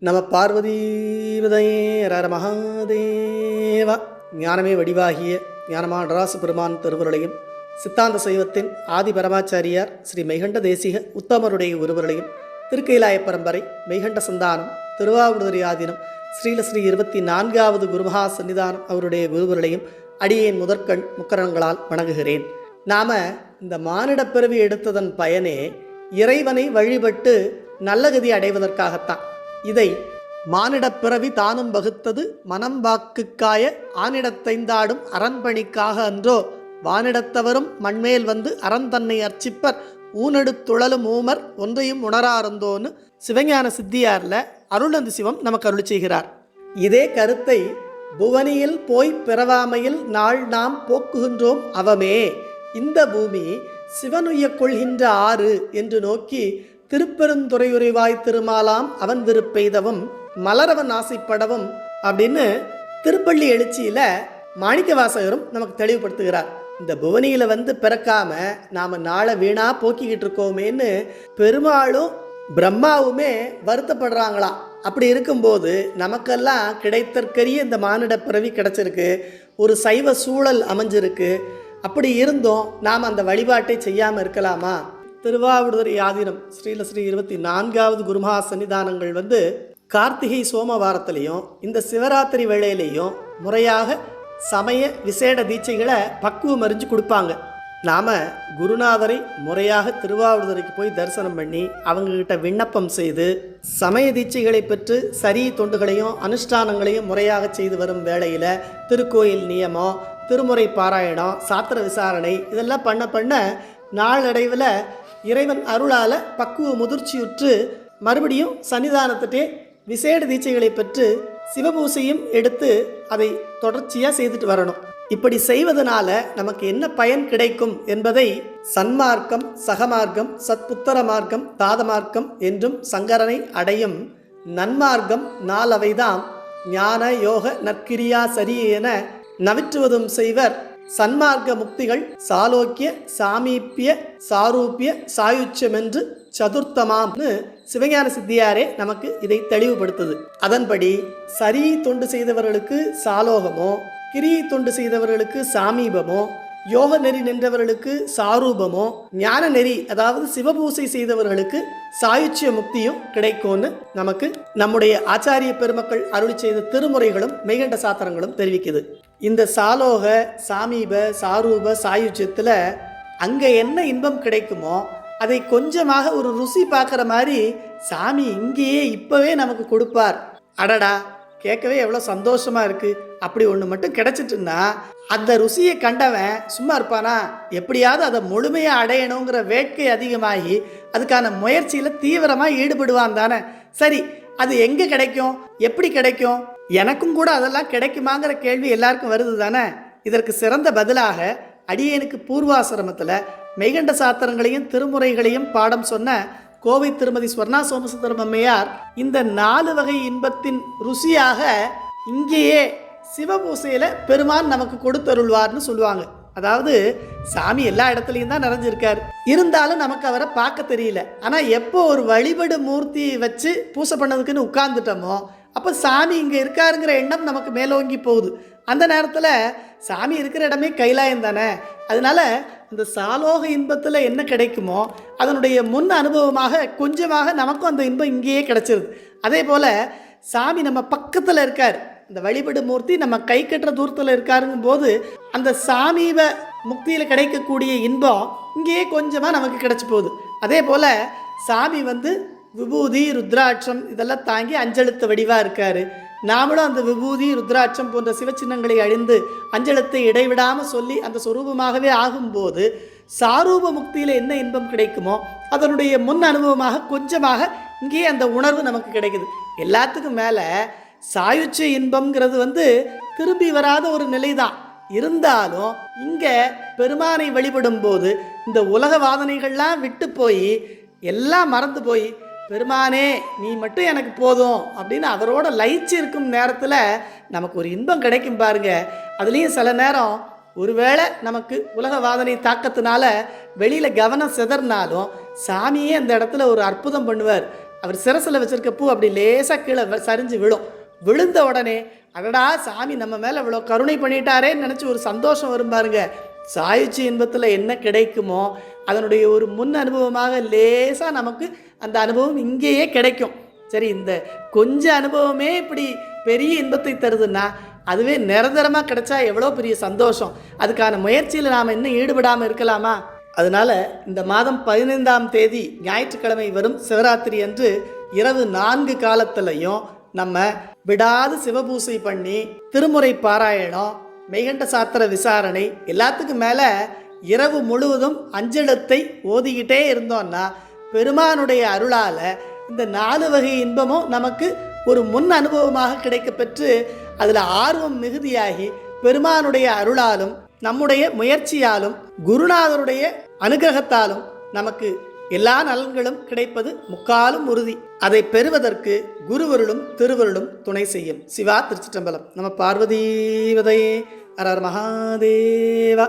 நம பார்வதீவதையே ரர மகாதேவா. ஞானமே வடிவாகிய ஞானமா நடராச பெருமான் திருவருளையும் சித்தாந்த சைவத்தின் ஆதி பரமாச்சாரியார் ஸ்ரீ மெய்கண்ட தேசிக உத்தமருடைய ஒருவர்களையும் திருக்கைலாய பரம்பரை மெய்கண்ட சந்தானம் திருவாவூர்துறை ஆதீனம் ஸ்ரீ 24வது குருமகா சன்னிதானம் அவருடைய குருவர்களையும் அடியேன் முதற்கண் முக்கரங்களால் வணங்குகிறேன். நாம இந்த மானிடப் பிறவி எடுத்ததன் பயனே இறைவனை வழிபட்டு நல்ல கதி அடைவதற்காகத்தான். இதை மானிடப் பிறவி தானும் வகுத்தது மனம் வாக்குக்காய ஆனிடத்தைந்தாடும் அரண்பணிக்காக அன்றோ வானிடத்தவரும் மண்மேல் வந்து அறந்தன்னை அர்ச்சிப்பர் ஊனெடுத்துழலும் ஊமர் ஒன்றையும் உணராரந்தோன்னு சிவஞான சித்தியாரில் அருளந்து சிவம் நமக்கு அருள் செய்கிறார். இதே கருத்தை புவனியில் போய் பிறவாமையில் நாள் நாம் போக்குகின்றோம் அவமே, இந்த பூமி சிவனுய்ய கொள்கின்ற ஆறு என்று நோக்கி திருப்பெருந்துறையுறைவாய் திருமாலாம் அவன் விருப்பெய்தவும் மலரவன் ஆசைப்படவும் அப்படின்னு திருப்பள்ளி எழுச்சியில மாணிக்க வாசகரும் நமக்கு தெளிவுபடுத்துகிறார். இந்த புவனியில வந்து பிறக்காம நாம நாளை வீணா போக்கிக்கிட்டு இருக்கோமேன்னு பெருமாளும் பிரம்மாவுமே வருத்தப்படுறாங்களாம். அப்படி இருக்கும்போது நமக்கெல்லாம் கிடைத்தற்கரிய இந்த மானிட பிறவி கிடைச்சிருக்கு, ஒரு சைவ சூழல் அமைஞ்சிருக்கு. அப்படி இருந்தும் நாம் அந்த வழிபாட்டை செய்யாமல் இருக்கலாமா? திருவாவூர்துறை ஆதீனம் ஸ்ரீ 24வது குருமகா சன்னிதானங்கள் வந்து கார்த்திகை சோமவாரத்திலையும் இந்த சிவராத்திரி வேளையிலையும் முறையாக சமய விசேட தீட்சைகளை பக்குவம் அறிஞ்சு கொடுப்பாங்க. நாம் குருநாதரை முறையாக திருவாவூர்துறைக்கு போய் தரிசனம் பண்ணி அவங்கக்கிட்ட விண்ணப்பம் செய்து சமய தீட்சைகளை பெற்று சரி தொண்டுகளையும் அனுஷ்டானங்களையும் முறையாக செய்து வரும் வேளையில் திருக்கோயில் நியமம், திருமுறை பாராயணம், சாத்திர விசாரணை இதெல்லாம் பண்ண நாளடைவில் இறைவன் அருளால் பக்குவ முதிர்ச்சியுற்று மறுபடியும் சன்னிதானத்திட்டே விசேட தீட்சைகளை பெற்று சிவபூசையும் எடுத்து அதை தொடர்ச்சியாக செய்துட்டு வரணும். இப்படி செய்வதனால நமக்கு என்ன பயன் கிடைக்கும் என்பதை சன்மார்க்கம், சகமார்க்கம், சத்புத்தர மார்க்கம், தாதமார்க்கம் என்றும் சங்கரனை அடையும் நன்மார்க்கம் நாலவைதாம் ஞான யோக நற்கிரியா சரி என நவிற்றுவதும் செய்வர். சன்மார்க்க முக்திகள் சாலோக்கிய சாமீப்பிய சாரூப்பிய சாயுச்சியம் என்று சதுர்த்தமாம்னு சிவஞான சித்தியாரே நமக்கு இதை தெளிவுபடுத்துது. அதன்படி சரி தொண்டு செய்தவர்களுக்கு சாலோகமோ, கிரியை தொண்டு செய்தவர்களுக்கு சாமீபமோ, யோக நெறி நின்றவர்களுக்கு சாரூபமோ, ஞான நெறி அதாவது சிவபூசை செய்தவர்களுக்கு சாயுச்சிய முக்தியும் கிடைக்கும்னு நமக்கு நம்முடைய ஆச்சாரிய பெருமக்கள் அருளி செய்த திருமுறைகளும் மெய்கண்ட சாத்திரங்களும் தெரிவிக்குது. இந்த சாலோக, சாமீப, சாரூப, சாயுச்சியத்தில் அங்கே என்ன இன்பம் கிடைக்குமோ அதை கொஞ்சமாக ஒரு ருசி பார்க்குற மாதிரி சாமி இங்கேயே இப்போவே நமக்கு கொடுப்பார். அடடா, கேட்கவே எவ்வளோ சந்தோஷமாக இருக்குது. அப்படி ஒன்று மட்டும் கிடச்சிட்டுன்னா அந்த ருசியை கண்டவன் சும்மா இருப்பானா? எப்படியாவது அதை முழுமையாக அடையணுங்கிற வேட்கை அதிகமாகி அதுக்கான முயற்சியில் தீவிரமாக ஈடுபடுவான் தானே. சரி, அது எங்கே கிடைக்கும், எப்படி கிடைக்கும்? எனக்கும் கூட அதெல்லாம் கிடைக்குமாங்கிற கேள்வி எல்லாருக்கும் வருது தானே. இதற்கு சிறந்த பதிலாக அடியேனுக்கு பூர்வாசிரமத்தில் மெய்கண்ட சாத்திரங்களையும் திருமுறைகளையும் பாடம் சொன்ன கோவை திருமதி ஸ்வர்ணா சோமசுந்தரம் அம்மையார் இந்த 4 வகை இன்பத்தின் ருசியாக இங்கேயே சிவபூசையில் பெருமான் நமக்கு கொடுத்தருள்வார்னு சொல்லுவாங்க. அதாவது சாமி எல்லா இடத்துலையும் தான் நிறைஞ்சிருக்கார், இருந்தாலும் நமக்கு அவரை பார்க்க தெரியல. ஆனால் எப்போ ஒரு வழிபடு மூர்த்தி வச்சு பூசை பண்ணதுக்குன்னு உட்கார்ந்துட்டோமோ அப்போ சாமி இங்கே இருக்காருங்கிற எண்ணம் நமக்கு மேலோங்கி போகுது. அந்த நேரத்தில் சாமி இருக்கிற இடமே கைலாயம் தானே. அதனால அந்த சாலோக இன்பத்தில் என்ன கிடைக்குமோ அதனுடைய முன் அனுபவமாக கொஞ்சமாக நமக்கும் அந்த இன்பம் இங்கேயே கிடச்சிருது. அதே போல் சாமி நம்ம பக்கத்தில் இருக்கார், அந்த வழிபடு மூர்த்தி நம்ம கை கட்டுற தூரத்தில் இருக்காருங்கும் போது அந்த சாமீப முக்தியில் கிடைக்கக்கூடிய இன்பம் இங்கேயே கொஞ்சமாக நமக்கு கிடச்சி போகுது. அதே போல் சாமி வந்து விபூதி, ருத்ராட்சம் இதெல்லாம் தாங்கி அஞ்செழுத்த வடிவாக இருக்கார். நாமளும் அந்த விபூதி, ருத்ராட்சம் போன்ற சிவச்சின்னங்களை அழிந்து அஞ்செழுத்தை இடைவிடாமல் சொல்லி அந்த சொரூபமாகவே ஆகும்போது சாரூப முக்தியில் என்ன இன்பம் கிடைக்குமோ அதனுடைய முன் அனுபவமாக கொஞ்சமாக இங்கேயே அந்த உணர்வு நமக்கு கிடைக்குது. எல்லாத்துக்கும் மேலே சாயுச்ச இன்பம்ங்கிறது வந்து திரும்பி வராத ஒரு நிலை தான். இருந்தாலும் இங்கே பெருமானை வழிபடும் போது இந்த உலக வாதனைகள்லாம் விட்டு போய் எல்லாம் மறந்து போய் பெருமானே நீ மட்டும் எனக்கு போதும் அப்படின்னு அவரோட லயிச்சு இருக்கும் நேரத்தில் நமக்கு ஒரு இன்பம் கிடைக்கும் பாருங்க. அதுலேயும் சில நேரம் ஒருவேளை நமக்கு உலக வாதனை தாக்கத்தினால வெளியில் கவனம் சிதறினாலும் சாமியே அந்த இடத்துல ஒரு அற்புதம் பண்ணுவார். அவர் சிரசில் வச்சுருக்க பூ அப்படி லேசாக கீழே சரிஞ்சு விழும். விழுந்த உடனே அடடா சாமி நம்ம மேலே இவ்வளோ கருணை பண்ணிட்டாரேன்னு நினச்சி ஒரு சந்தோஷம் வரும் பாருங்க. சாயுச்சி இன்பத்தில் என்ன கிடைக்குமோ அதனுடைய ஒரு முன் அனுபவமாக லேசாக நமக்கு அந்த அனுபவம் இங்கேயே கிடைக்கும். சரி, இந்த கொஞ்ச அனுபவமே இப்படி பெரிய இன்பத்தை தருதுன்னா அதுவே நிரந்தரமாக கிடைச்சா எவ்வளோ பெரிய சந்தோஷம். அதுக்கான முயற்சியில் நாம் இன்னும் ஈடுபடாமல் இருக்கலாமா? அதனால் இந்த மாதம் 15ஆம் தேதி ஞாயிற்றுக்கிழமை வரும் சிவராத்திரி அன்று இரவு 4 காலத்திலையும் நம்ம விடாது சிவபூசை பண்ணி திருமுறை பாராயணம், மெய்கண்ட சாத்திர விசாரணை, எல்லாத்துக்கும் மேலே இரவு முழுவதும் அஞ்செழுத்தை ஓதிக்கிட்டே இருந்தோம்னா பெருமானுடைய அருளால் இந்த 4 வகை இன்பமும் நமக்கு ஒரு முன் அனுபவமாக கிடைக்கப்பெற்று அதில் ஆர்வம் மிகுதியாகி பெருமானுடைய அருளாலும் நம்முடைய முயற்சியாலும் குருநாதருடைய அனுகிரகத்தாலும் நமக்கு எல்லா நலன்களும் கிடைப்பது முக்காலும் உறுதி. அதை பெறுவதற்கு குருவருளும் திருவருளும் துணை செய்யும். சிவா திருச்சிற்றம்பலம். நம பார்வதீவதையே. ஹர ஹர மகாதேவா.